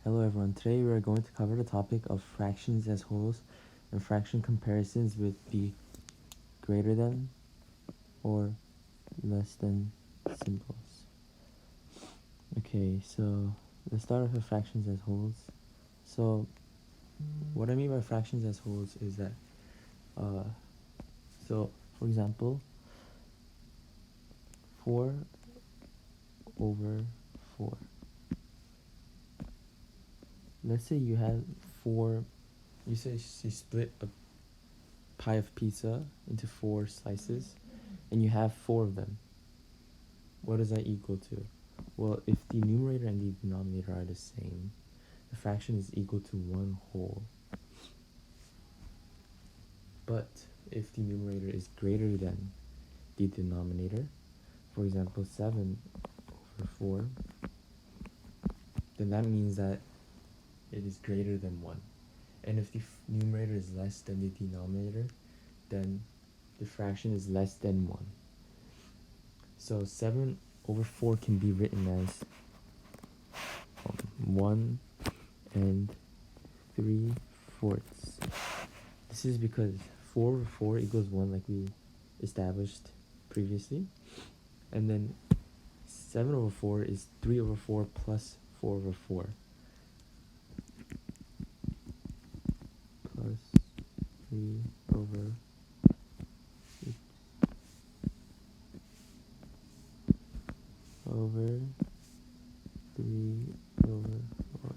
Hello everyone, today we are going to cover the topic of fractions as wholes and fraction comparisons with the greater than or less than symbols. Okay, so let's start off with fractions as wholes. So what I mean by fractions as wholes is that, so for example, 4 over 4. Let's say you have you split a pie of pizza into 4 slices and you have 4 of them. What does that equal to? Well, if the numerator and the denominator are the same, the fraction is equal to 1 whole. But if the numerator is greater than the denominator, for example 7 over 4, then that means that it is greater than 1. And if the numerator is less than the denominator, then the fraction is less than 1. So 7 over 4 can be written as 1 and 3/4. This is because 4 over 4 equals 1, like we established previously. And then 7 over 4 is 3 over 4 plus 4 over 4. Plus 3 over 3 over 4.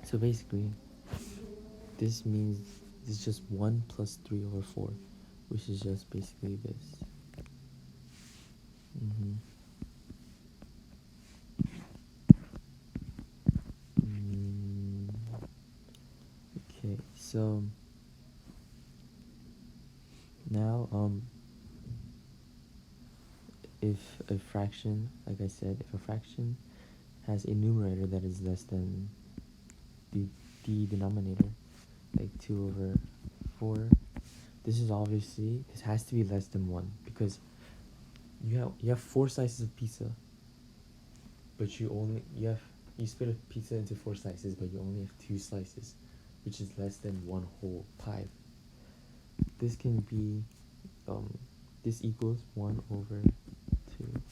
So basically, this means it's just 1 plus 3 over 4, which is just basically this. Okay, so now if a fraction, like I said, if a fraction has a numerator that is less than the denominator, like 2 over 4, this has to be less than 1, because you have 4 slices of pizza, but you split a pizza into 4 slices, but you only have 2 slices, which is less than 1 whole pie. This can be this equals 1 over 2.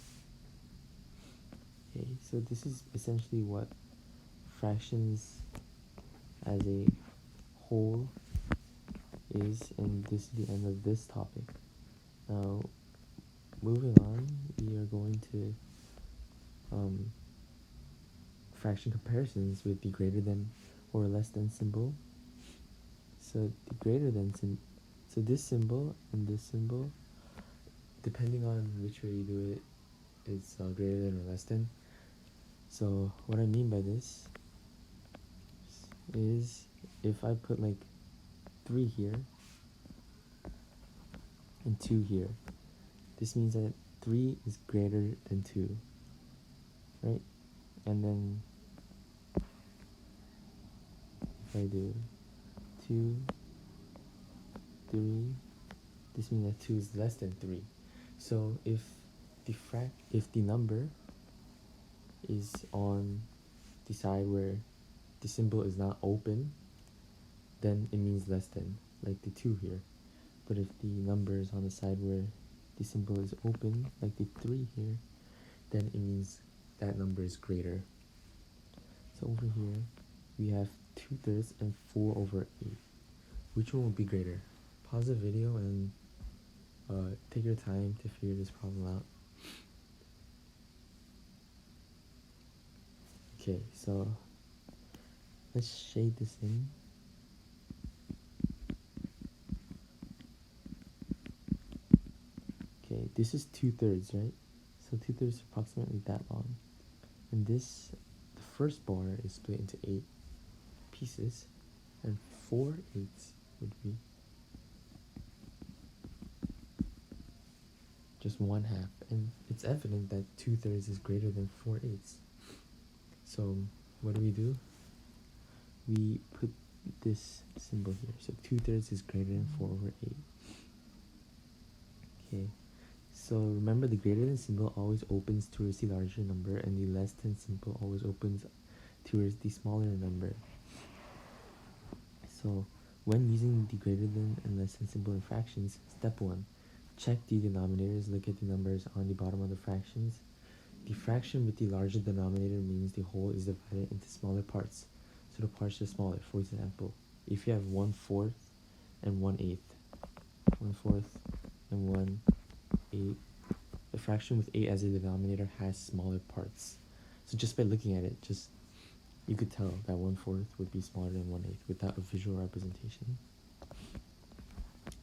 Okay, so this is essentially what fractions as a whole is, and this is the end of this topic. Now, moving on, we are going to fraction comparisons with the greater than or less than symbol. So the greater than so this symbol and this symbol, depending on which way you do it, it's greater than or less than. So what I mean by this is if I put like 3 here and 2 here, this means that 3 is greater than 2, right? And then if I do 2, 3, this means that 2 is less than 3. So if the number is on the side where the symbol is not open, then it means less than, like the 2 here. But if the number is on the side where the symbol is open, like the 3 here, then it means that number is greater. So over here, we have 2/3 and 4 over 8. Which one will be greater? Pause the video and take your time to figure this problem out. Okay, so let's shade this in. Okay, this is 2/3, right? So 2/3 is approximately that long. And the first bar is split into 8 pieces, and 4/8 would be just 1/2. And it's evident that 2/3 is greater than 4/8. So what do? We put this symbol here. So 2/3 is greater than 4 over 8. Okay, So remember, the greater than symbol always opens towards the larger number, and the less than symbol always opens towards the smaller number. So when using the greater than and less than symbol in fractions, step 1. Check the denominators, look at the numbers on the bottom of the fractions. The fraction with the larger denominator means the whole is divided into smaller parts, so the parts are smaller. For example, if you have 1/4 and 1/8, 1/4 and 1/8, the fraction with 8 as a denominator has smaller parts. So just by looking at it, you could tell that 1/4 would be smaller than 1/8 without a visual representation.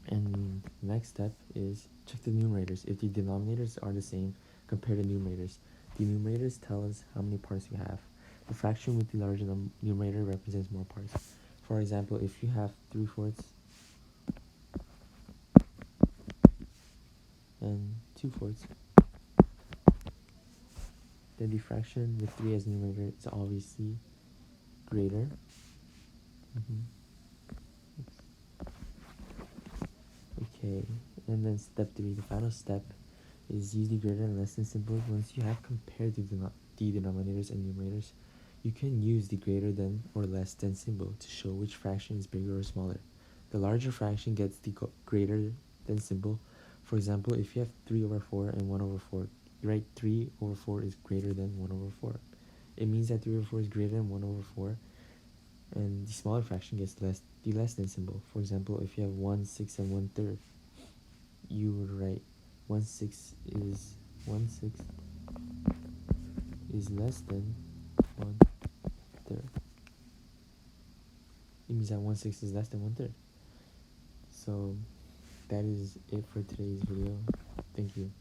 And the next step is check the numerators. If the denominators are the same, compare the numerators. The numerators tell us how many parts we have. The fraction with the larger numerator represents more parts. For example, if you have 3/4 and 2/4, then the fraction with 3 as numerator is obviously greater. Okay, and then step 3, the final step, is use the greater and less than symbol. Once you have compared the denominators and numerators, you can use the greater than or less than symbol to show which fraction is bigger or smaller. The larger fraction gets the greater than symbol. For example, if you have 3/4 and 1/4, you write 3/4 is greater than 1/4. It means that 3/4 is greater than 1/4, and the smaller fraction gets the less than symbol. For example, if you have 1/6 and 1/3, you would write 1/6 is less than 1/3. It means that 1/6 is less than 1/3. So that is it for today's video. Thank you.